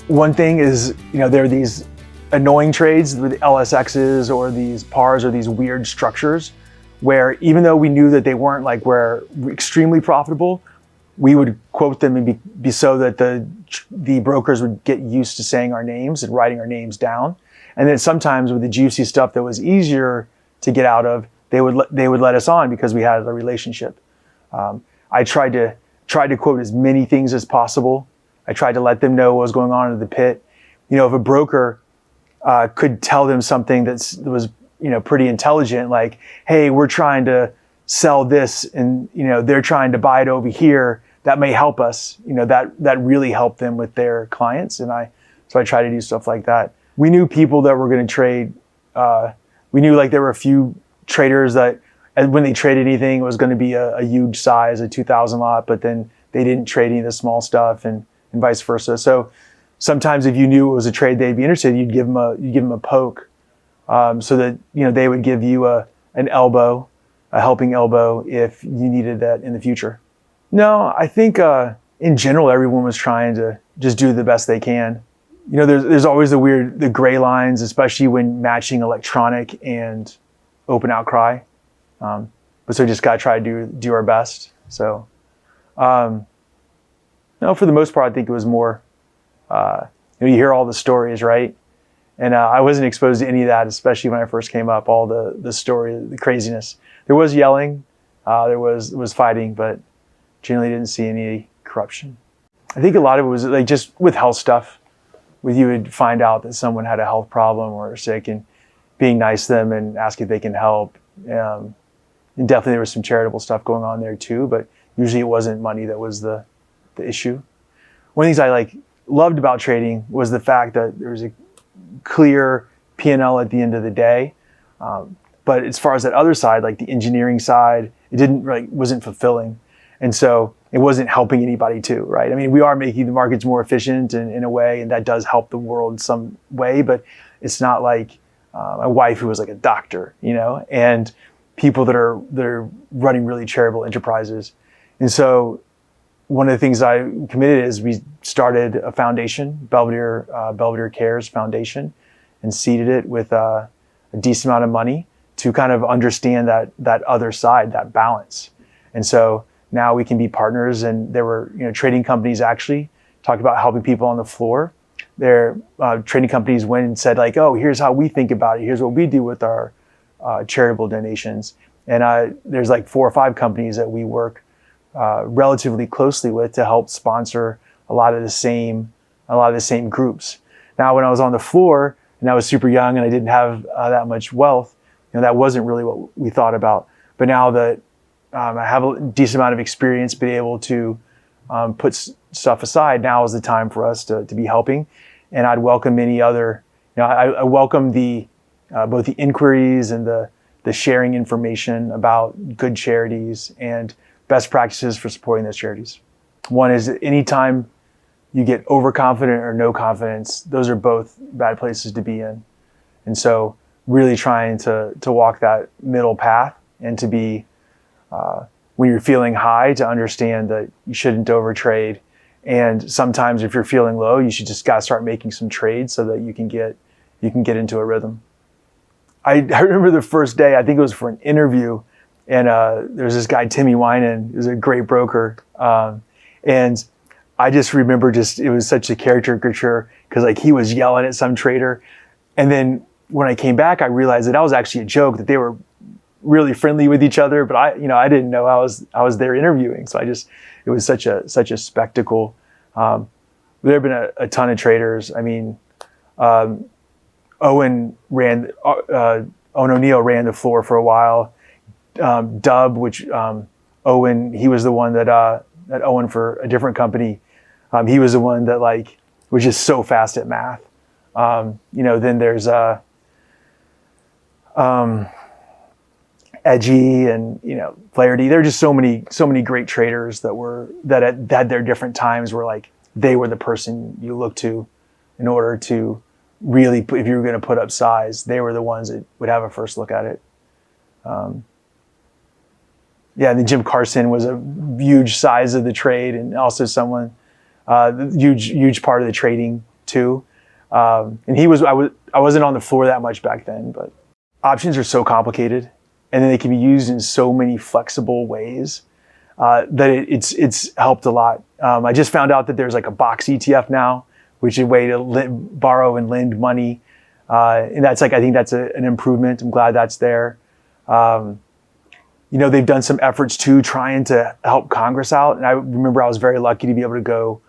One thing is, there are these annoying trades with LSXs or these pars or these weird structures where even though we knew that they weren't like were extremely profitable, we would quote them and be so that the brokers would get used to saying our names and writing our names down. And then sometimes with the juicy stuff that was easier to get out of, they would let us on because we had a relationship. I tried to quote as many things as possible. I tried to let them know what was going on in the pit. If a broker could tell them something that was pretty intelligent, like, hey, we're trying to sell this and they're trying to buy it over here, that may help us. That really helped them with their clients. So I try to do stuff like that. We knew people that were going to trade. We knew like there were a few traders that when they traded anything, it was going to be a huge size, a 2,000 lot, but then they didn't trade any of the small stuff and vice versa. So sometimes if you knew it was a trade they'd be interested in, you'd give them a poke, so that they would give you an elbow, a helping elbow if you needed that in the future. No, I think in general everyone was trying to just do the best they can. There's always the gray lines, especially when matching electronic and open outcry. But so just gotta try to do our best. So. No, for the most part, I think it was more, you hear all the stories, right? And I wasn't exposed to any of that, especially when I first came up, all the story, the craziness. There was yelling, there was fighting, but generally didn't see any corruption. I think a lot of it was like just with health stuff, where you would find out that someone had a health problem or sick and being nice to them and ask if they can help. And definitely there was some charitable stuff going on there too, but usually it wasn't money that was the issue. One of the things I loved about trading was the fact that there was a clear P&L at the end of the day. But as far as that other side, like the engineering side, it wasn't fulfilling. And so it wasn't helping anybody too, right? I mean, we are making the markets more efficient in a way, and that does help the world in some way, but it's not like my wife who was like a doctor, and people that are running really charitable enterprises. And so one of the things I committed is we started a foundation, Belvedere Cares Foundation, and seeded it with a decent amount of money to kind of understand that other side, that balance. And so now we can be partners, and there were trading companies actually talked about helping people on the floor. Their trading companies went and said like, oh, here's how we think about it. Here's what we do with our charitable donations. And there's like 4 or 5 companies that we work relatively closely with to help sponsor a lot of the same groups. Now, when I was on the floor and I was super young and I didn't have that much wealth, that wasn't really what we thought about. But now that I have a decent amount of experience, being able to put stuff aside, now is the time for us to be helping. And I'd welcome any other. I welcome both the inquiries and the sharing information about good charities and best practices for supporting those charities. One is that anytime you get overconfident or no confidence, those are both bad places to be in. And so really trying to walk that middle path and to be, when you're feeling high, to understand that you shouldn't overtrade. And sometimes if you're feeling low, you should just gotta start making some trades so that you can get into a rhythm. I remember the first day, I think it was for an interview, and there's this guy, Timmy Winan, who's a great broker. And I just remember it was such a caricature because he was yelling at some trader. And then when I came back, I realized that was actually a joke, that they were really friendly with each other, but I didn't know I was there interviewing. So it was such a spectacle. There have been a ton of traders. I mean, Owen O'Neill ran the floor for a while. Dub, which Owen, he was the one that Owen for a different company. He was the one that was just so fast at math. Then there's Edgy and Flaherty. There are just so many great traders that had their different times where they were the person you look to in order to really, if you were going to put up size, they were the ones that would have a first look at it. And then Jim Carson was a huge size of the trade, and also someone huge part of the trading too. too. And I wasn't on the floor that much back then, but options are so complicated, and then they can be used in so many flexible ways that it's helped a lot. I just found out that there's like a box ETF now, which is a way to borrow and lend money. And that's I think that's an improvement. I'm glad that's there. They've done some efforts too, trying to help Congress out. And I remember I was very lucky to be able to go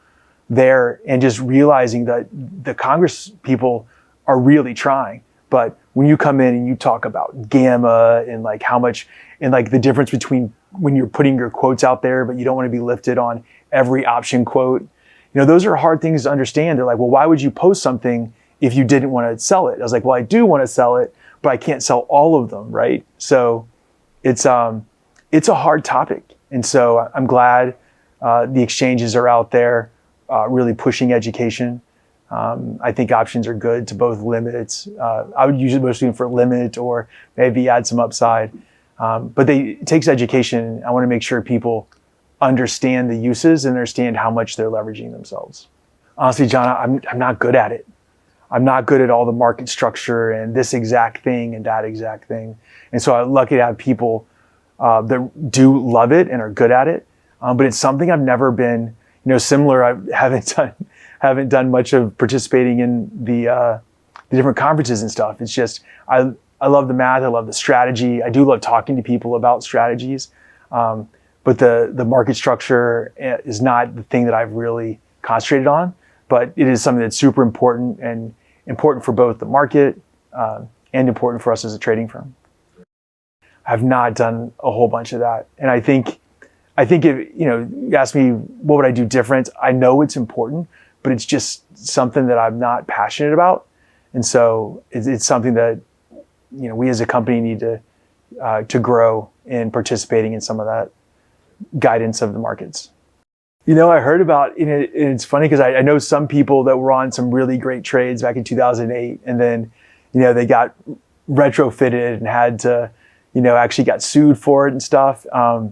there and just realizing that the Congress people are really trying. But when you come in and you talk about gamma and like how much, and like the difference between when you're putting your quotes out there, but you don't want to be lifted on every option quote, those are hard things to understand. They're like, well, why would you post something if you didn't want to sell it? I was like, well, I do want to sell it, but I can't sell all of them, right? So it's a hard topic. And so I'm glad the exchanges are out there really pushing education. I think options are good to both limits. I would use it mostly for limit or maybe add some upside. But it takes education. I want to make sure people understand the uses and understand how much they're leveraging themselves. Honestly, John, I'm not good at it. I'm not good at all the market structure and this exact thing and that exact thing. And so I'm lucky to have people that do love it and are good at it. But it's something I've never been, similar. I haven't done much of participating in the different conferences and stuff. It's just, I love the math. I love the strategy. I do love talking to people about strategies. But the market structure is not the thing that I've really concentrated on, but it is something that's super important and important for both the market and important for us as a trading firm. I've not done a whole bunch of that. And I think if, you ask me, what would I do different? I know it's important, but it's just something that I'm not passionate about. And so it's something that, we as a company need to grow in participating in some of that guidance of the markets. I heard about, and it's funny because I know some people that were on some really great trades back in 2008, and then, they got retrofitted and had to, actually got sued for it and stuff. I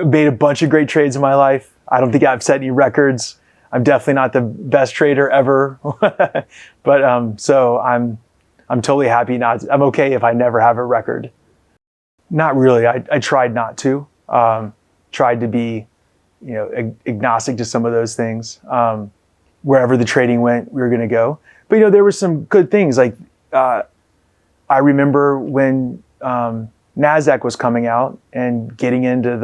made a bunch of great trades in my life. I don't think I've set any records. I'm definitely not the best trader ever, but so I'm totally happy I'm okay if I never have a record. Not really. I tried not to. Tried to be, agnostic to some of those things. Wherever the trading went, we were going to go. But there were some good things. Like I remember when NASDAQ was coming out and getting into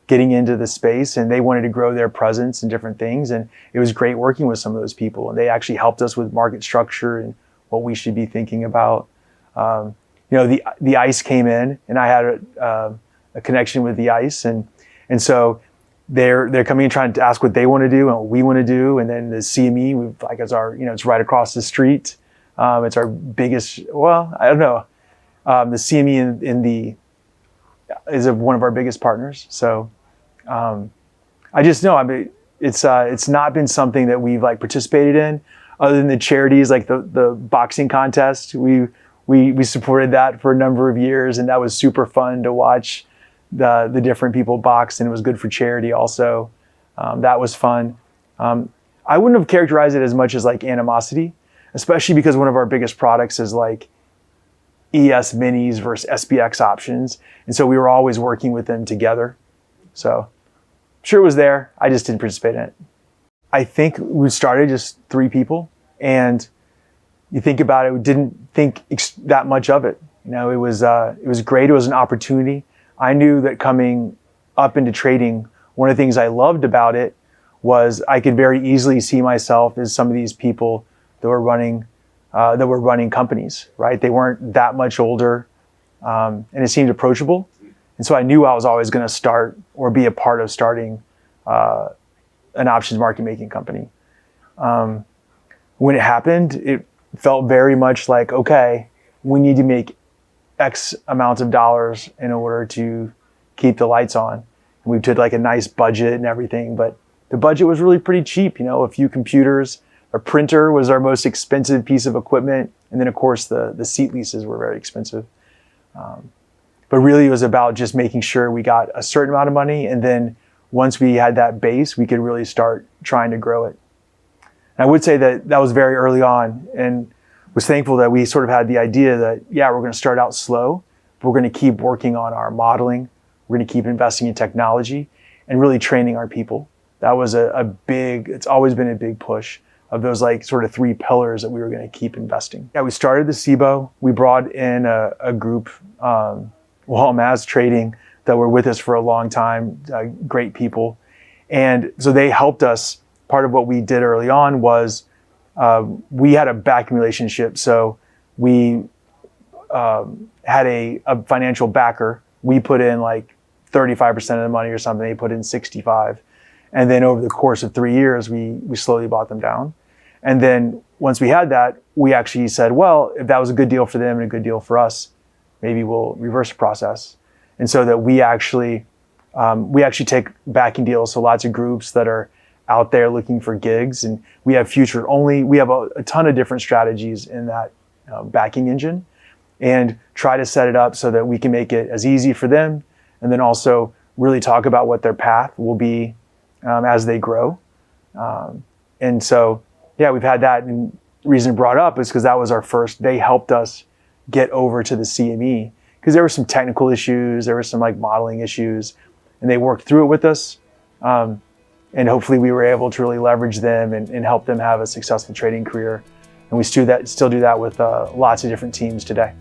the space, and they wanted to grow their presence and different things. And it was great working with some of those people, and they actually helped us with market structure and what we should be thinking about. The ICE came in, and I had a connection with the ICE, and so they're coming and trying to ask what they want to do and what we want to do. And then the CME, it's right across the street. It's our biggest. Well, I don't know. The CME is one of our biggest partners. So I just know. I mean, it's not been something that we've participated in, other than the charities like the boxing contest. We supported that for a number of years, and that was super fun to watch the different people box, and it was good for charity also. That was fun. I wouldn't have characterized it as much as animosity, especially because one of our biggest products is ES minis versus SPX options. And so we were always working with them together. So I'm sure it was there. I just didn't participate in it. I think we started just 3 people, and you think about it, we didn't think that much of it. It was great. It was an opportunity. I knew that coming up into trading, one of the things I loved about it was I could very easily see myself as some of these people that were running companies, right? They weren't that much older, and it seemed approachable. And so I knew I was always going to start or be a part of starting an options market making company. When it happened, it felt very much like, okay, we need to make X amount of dollars in order to keep the lights on. And we did a nice budget and everything, but the budget was really pretty cheap. A few computers, a printer was our most expensive piece of equipment. And then of course the seat leases were very expensive. But really it was about just making sure we got a certain amount of money. And then once we had that base, we could really start trying to grow it. And I would say that that was very early on, and was thankful that we sort of had the idea that, yeah, we're going to start out slow, but we're going to keep working on our modeling. We're going to keep investing in technology and really training our people. That was it's always been a big push of those like sort of 3 pillars that we were going to keep investing. Yeah, we started the SIBO. We brought in a group, Belvedere Trading, that were with us for a long time, great people. And so they helped us. Part of what we did early on was we had a backing relationship. So we had a financial backer. We put in like 35% of the money or something. They put in 65. And then over the course of 3 years, we slowly bought them down. And then once we had that, we actually said, well, if that was a good deal for them and a good deal for us, maybe we'll reverse the process. And so that we actually take backing deals. So lots of groups that are out there looking for gigs, and we have we have a ton of different strategies in that backing engine, and try to set it up so that we can make it as easy for them, and then also really talk about what their path will be as they grow. And so, yeah, we've had that. And the reason it brought up is because that was our first, they helped us get over to the CME because there were some technical issues, there were some like modeling issues, and they worked through it with us. And hopefully we were able to really leverage them and help them have a successful trading career. And we still do that with lots of different teams today.